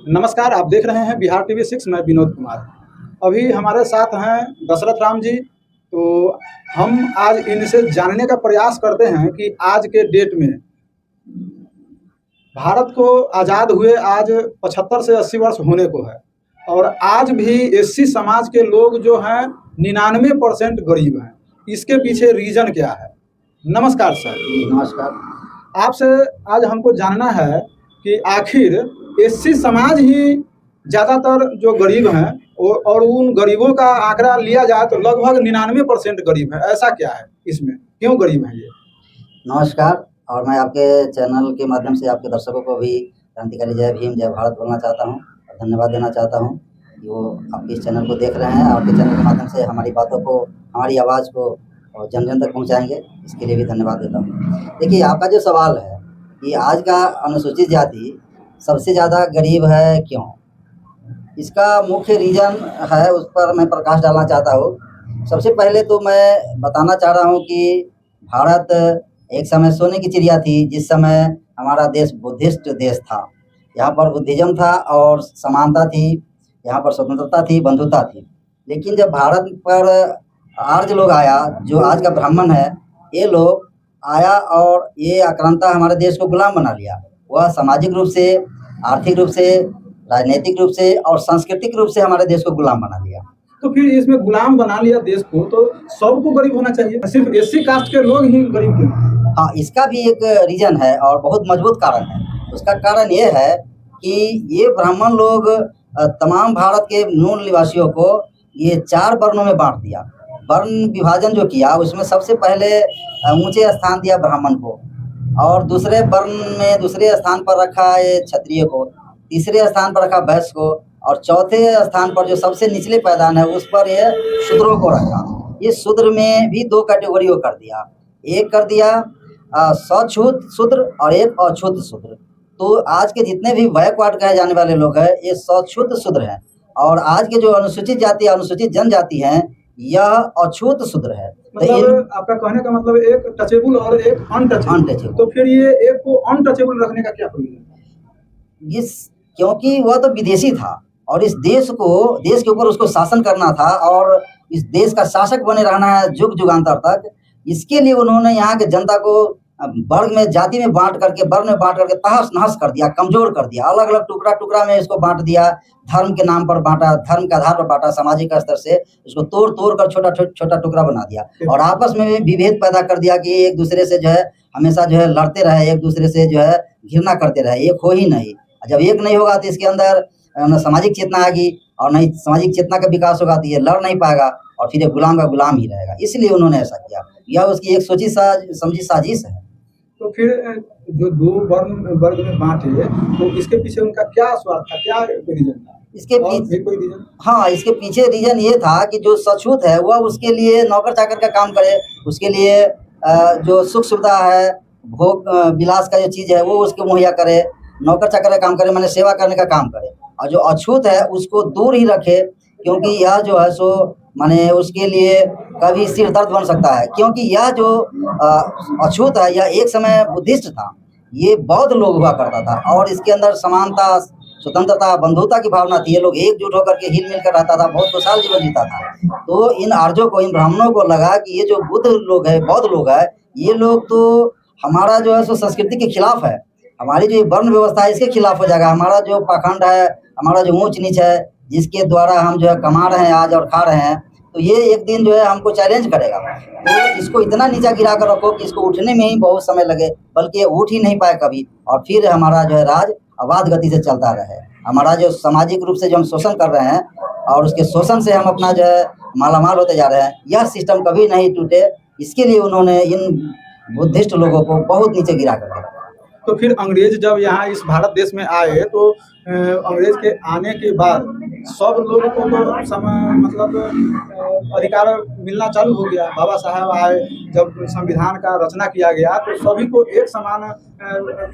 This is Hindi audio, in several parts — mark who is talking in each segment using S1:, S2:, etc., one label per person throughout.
S1: नमस्कार, आप देख रहे हैं बिहार टीवी 6। मैं विनोद कुमार। अभी हमारे साथ हैं दशरथ राम जी। तो हम आज इनसे जानने का प्रयास करते हैं कि आज के डेट में भारत को आज़ाद हुए आज 75 से 80 वर्ष होने को है, और आज भी एससी समाज के लोग जो हैं 99% गरीब हैं। इसके पीछे रीजन क्या है? नमस्कार सर।
S2: नमस्कार।
S1: आपसे आज हमको जानना है कि आखिर एससी समाज ही ज़्यादातर जो गरीब हैं और उन गरीबों का आंकड़ा लिया जाए तो लगभग 99% गरीब है। ऐसा क्या है इसमें, क्यों गरीब हैं ये?
S2: नमस्कार। और मैं आपके चैनल के माध्यम से आपके दर्शकों को भी क्रांतिकारी जय भीम जय भारत बोलना चाहता हूं और धन्यवाद देना चाहता हूं कि वो आपके इस चैनल को देख रहे हैं। आपके चैनल के माध्यम से हमारी बातों को, हमारी आवाज़ को जन जन तक पहुंचाएंगे, इसके लिए भी धन्यवाद देता हूं। देखिए, आपका जो सवाल है कि आज का अनुसूचित जाति सबसे ज़्यादा गरीब है क्यों, इसका मुख्य रीज़न है, उस पर मैं प्रकाश डालना चाहता हूँ। सबसे पहले तो मैं बताना चाह रहा हूँ कि भारत एक समय सोने की चिड़िया थी, जिस समय हमारा देश बुद्धिस्ट देश था। यहाँ पर बुद्धिज़्म था और समानता थी, यहाँ पर स्वतंत्रता थी, बंधुता थी। लेकिन जब भारत पर आर्य लोग आया, जो आज का ब्राह्मण है, ये लोग आया और ये आक्रांता हमारे देश को गुलाम बना लिया। वह सामाजिक रूप से, आर्थिक रूप से, राजनीतिक रूप से और सांस्कृतिक रूप से हमारे देश को गुलाम बना लिया।
S1: तो फिर इसमें गुलाम बना लिया देश को, तो सबको गरीब होना चाहिए, सिर्फ एससी कास्ट के लोग ही गरीब क्यों?
S2: हाँ, इसका भी एक रीजन है और बहुत मजबूत कारण है। उसका कारण ये है कि ये ब्राह्मण लोग तमाम भारत के मूल निवासियों को ये 4 वर्णों में बांट दिया। वर्ण विभाजन जो किया, उसमें सबसे पहले ऊंचे स्थान दिया ब्राह्मण को, और दूसरे वर्ण में दूसरे स्थान पर रखा ये क्षत्रिय को, तीसरे स्थान पर रखा वैश्य को, और चौथे स्थान पर जो सबसे निचले पैदान है उस पर ये शूद्रों को रखा। ये शूद्र में भी 2 कैटेगरियों कर दिया। एक कर दिया सछूत शूद्र और एक अछूत शूद्र। तो आज के जितने भी बैकवर्ड कहे जाने वाले लोग हैं, ये सछूत शूद्र हैं, और आज के जो अनुसूचित जाति, अनुसूचित जनजाति हैं, यह अछूत शूद्र है।
S1: मतलब आपका कहने का मतलब एक टचेबल और एक अनटचेबल। तो फिर ये एक को अनटचेबल रखने का क्या प्रयोजन?
S2: क्योंकि वह तो विदेशी था और इस देश के ऊपर उसको शासन करना था और इस देश का शासक बने रहना है जुग जुगांतर तक। इसके लिए उन्होंने यहाँ के जनता को वर्ग में, जाति में बांट करके, वर्ण में बांट करके तहस नहस कर दिया, कमजोर कर दिया। अलग अलग टुकड़ा टुकड़ा में इसको बांट दिया, धर्म के नाम पर बांटा, धर्म के आधार पर बांटा, सामाजिक स्तर से इसको तोड़ तोड़ कर छोटा टुकड़ा बना दिया, और आपस में विभेद पैदा कर दिया कि एक दूसरे से जो है हमेशा जो है लड़ते रहे, एक दूसरे से जो है घृणा करते रहे, एक हो ही नहीं। जब एक नहीं होगा तो इसके अंदर न सामाजिक चेतना आएगी, और नहीं सामाजिक चेतना का विकास होगा तो ये लड़ नहीं पाएगा, और फिर ये गुलाम का गुलाम ही रहेगा। इसलिए उन्होंने ऐसा किया। यह उसकी एक सोची समझी साजिश है।
S1: तो फिर जो 2 वर्ग में बांटे, तो इसके पीछे उनका क्या स्वार्थ था, क्या रीजन था?
S2: इसके पीछे
S1: कोई रीजन?
S2: हाँ, इसके पीछे रीजन ये था कि जो सछूत है वह उसके लिए नौकर चाकर का काम करे, उसके लिए जो सुख सुविधा है, भोग विलास का जो चीज़ है वो उसको मुहैया करे, नौकर चाकर का काम करे, माने सेवा करने का काम करे। और जो अछूत है उसको दूर ही रखे, क्योंकि यह जो है सो माने उसके लिए कभी सिर दर्द बन सकता है। क्योंकि यह जो अछूत है, यह एक समय बुद्धिस्ट था, ये बौद्ध लोग हुआ करता था, और इसके अंदर समानता, स्वतंत्रता, बंधुता की भावना थी। ये लोग एकजुट होकर के हिल मिल कर रहता था, बहुत खुशहाल जीवन जीता था। तो इन आर्यों को, इन ब्राह्मणों को लगा कि ये जो बुद्ध लोग है, बौद्ध लोग है, ये लोग तो हमारा जो है सो संस्कृति के खिलाफ है, हमारी जो वर्ण व्यवस्था है इसके खिलाफ हो जाएगा। हमारा जो पाखंड है, हमारा जो ऊंच नीच है, जिसके द्वारा हम जो है कमा रहे हैं आज और खा रहे हैं, तो ये एक दिन जो है हमको चैलेंज करेगा। तो इसको इतना नीचा गिरा कर रखो कि इसको उठने में ही बहुत समय लगे, बल्कि ये उठ ही नहीं पाए कभी, और फिर हमारा जो है राज अबाध गति से चलता रहे। हमारा जो सामाजिक रूप से जो हम शोषण कर रहे हैं, और उसके शोषण से हम अपना जो है मालामाल होते जा रहे हैं, यह सिस्टम कभी नहीं टूटे। इसके लिए उन्होंने इन बुद्धिस्ट लोगों को बहुत नीचे गिरा कर रखा।
S1: तो फिर अंग्रेज जब यहाँ इस भारत देश में आए, तो अंग्रेज के आने के बाद सब लोगों को तो मतलब अधिकार मिलना चालू हो गया। बाबा साहब आए, जब संविधान का रचना किया गया तो सभी को एक समान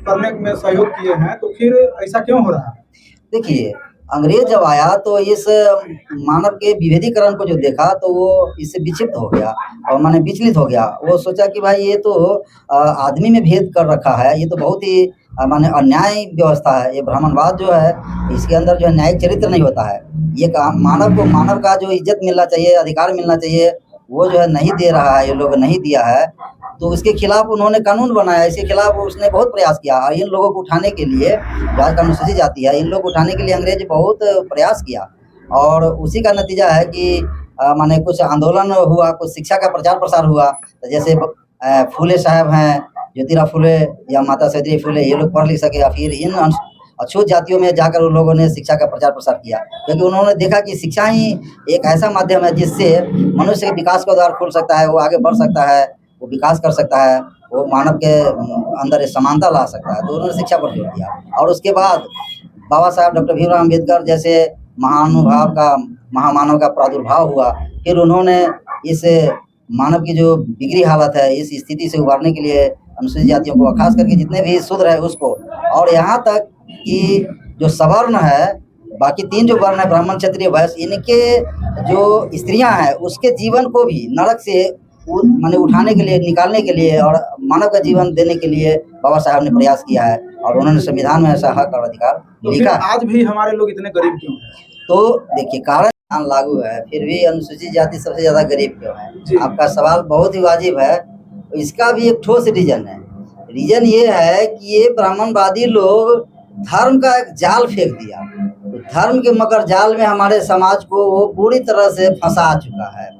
S1: करने में सहयोग किए हैं। तो फिर ऐसा क्यों हो रहा है?
S2: देखिए, अंग्रेज जब आया तो इस मानव के विभेदीकरण को जो देखा तो वो इससे विक्षिप्त हो गया और माने विचलित हो गया। वो सोचा कि भाई ये तो आदमी में भेद कर रखा है, ये तो बहुत ही माने अन्याय व्यवस्था है। ये ब्राह्मणवाद जो है इसके अंदर जो है न्यायिक चरित्र नहीं होता है। ये काम मानव का जो इज्जत मिलना चाहिए, अधिकार मिलना चाहिए, वो जो है नहीं दे रहा है, ये लोग नहीं दिया है। तो उसके खिलाफ उन्होंने कानून बनाया, इसके खिलाफ उसने बहुत प्रयास किया और इन लोगों को उठाने के लिए, जो आज अनुसूचित जाति है, इन लोग को उठाने के लिए अंग्रेज बहुत प्रयास किया और उसी का नतीजा है कि माने कुछ आंदोलन हुआ, कुछ शिक्षा का प्रचार प्रसार हुआ। तो जैसे फूले साहब हैं, ज्योतिराव फूले या माता सावित्री फूले, ये लोग पढ़ लिख सके या फिर इन अछूत जातियों में जाकर उन लोगों ने शिक्षा का प्रचार प्रसार किया, क्योंकि उन्होंने देखा कि शिक्षा ही एक ऐसा माध्यम है जिससे मनुष्य के विकास का द्वार खुल सकता है, वो आगे बढ़ सकता है, वो विकास कर सकता है, वो मानव के अंदर एक समानता ला सकता है। तो उन्होंने शिक्षा पर जोर दिया और उसके बाद बाबा साहब डॉक्टर भीमराव अम्बेडकर जैसे महामानव का प्रादुर्भाव हुआ। फिर उन्होंने इस मानव की जो बिगड़ी हालत है, इस स्थिति से उबारने के लिए अनुसूचित जातियों को, खास करके जितने भी शूद्र है उसको, और यहाँ तक कि जो सवर्ण है, बाकी 3 जो वर्ण है, ब्राह्मण क्षत्रिय वैश्य, इनके जो स्त्रियां हैं उसके जीवन को भी नरक से माने उठाने के लिए, निकालने के लिए और मानव का जीवन देने के लिए बाबा साहब ने प्रयास किया है और उन्होंने संविधान में ऐसा हक और अधिकार
S1: तो फिर
S2: लिखा।
S1: आज भी हमारे लोग इतने गरीब क्यों हैं?
S2: तो देखिए, कारण लागू है, फिर भी अनुसूचित जाति सबसे ज्यादा गरीब क्यों
S1: जी।
S2: है? आपका सवाल बहुत ही वाजिब है। इसका भी एक ठोस रीजन है। रीजन ये है कि ये ब्राह्मणवादी लोग धर्म का एक जाल फेंक दिया। तो धर्म के मकर जाल में हमारे समाज को वो पूरी तरह से फंसा चुका है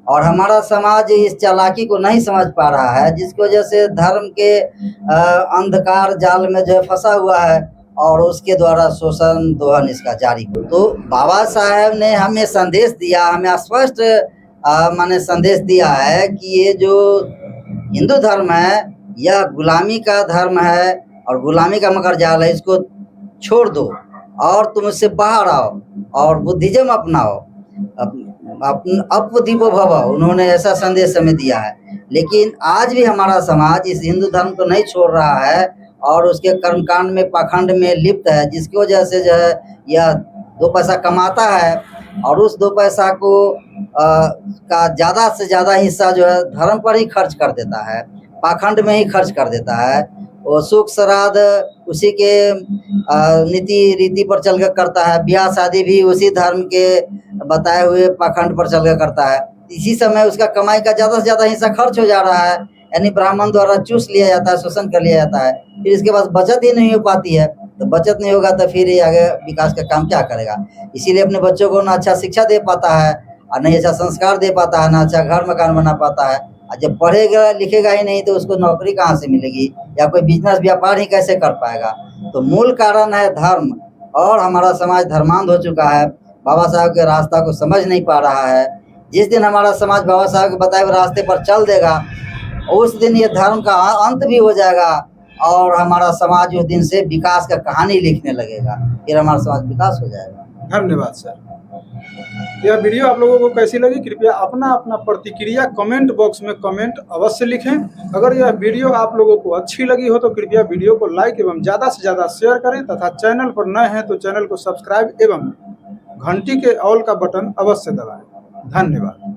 S2: और हमारा समाज इस चालाकी को नहीं समझ पा रहा है, जिसकी वजह से धर्म के अंधकार जाल में जो फंसा हुआ है और उसके द्वारा शोषण दोहन इसका जारी हो। तो बाबा साहब ने हमें संदेश दिया, हमें स्पष्ट माने संदेश दिया है कि ये जो हिंदू धर्म है यह गुलामी का धर्म है और गुलामी का मकर जाल है, इसको छोड़ दो और तुम इससे बाहर आओ और बुद्धिज्म अपनाओ, अपदीपो भव। उन्होंने ऐसा संदेश हमें दिया है। लेकिन आज भी हमारा समाज इस हिंदू धर्म को नहीं छोड़ रहा है और उसके कर्मकांड में, पाखंड में लिप्त है, जिसकी वजह से जो है यह 2 पैसा कमाता है और उस 2 पैसा को का ज़्यादा से ज़्यादा हिस्सा जो है धर्म पर ही खर्च कर देता है, पाखंड में ही खर्च कर देता है। वो सुख श्राद्ध उसी के नीति रीति पर चल कर करता है, ब्याह शादी भी उसी धर्म के बताए हुए पाखंड पर चल कर करता है। इसी समय उसका कमाई का ज़्यादा से ज़्यादा हिस्सा खर्च हो जा रहा है, यानी ब्राह्मण द्वारा चूस लिया जाता है, शोषण कर लिया जाता है। फिर इसके बाद बचत ही नहीं हो पाती है, तो बचत नहीं होगा तो फिर ये आगे विकास का काम क्या करेगा? इसीलिए अपने बच्चों को ना अच्छा शिक्षा दे पाता है और नहीं अच्छा संस्कार दे पाता है, ना अच्छा घर मकान बना पाता है। और जब पढ़ेगा लिखेगा ही नहीं तो उसको नौकरी कहाँ से मिलेगी या कोई बिजनेस व्यापार ही कैसे कर पाएगा? तो मूल कारण है धर्म और हमारा समाज धर्मांध हो चुका है, बाबा साहब के रास्ता को समझ नहीं पा रहा है। जिस दिन हमारा समाज बाबा साहब के बताए हुए रास्ते पर चल देगा उस दिन ये धर्म का अंत भी हो जाएगा और हमारा समाज उस दिन से विकास का कहानी लिखने लगेगा, फिर हमारा समाज विकास हो जाएगा।
S1: धन्यवाद सर। यह वीडियो आप लोगों को कैसी लगी कृपया अपना प्रतिक्रिया कमेंट बॉक्स में कमेंट अवश्य लिखें। अगर यह वीडियो आप लोगों को अच्छी लगी हो तो कृपया वीडियो को लाइक एवं ज़्यादा से ज़्यादा शेयर करें तथा चैनल पर नए हैं तो चैनल को सब्सक्राइब एवं घंटी के ऑल का बटन अवश्य दबाएं। धन्यवाद।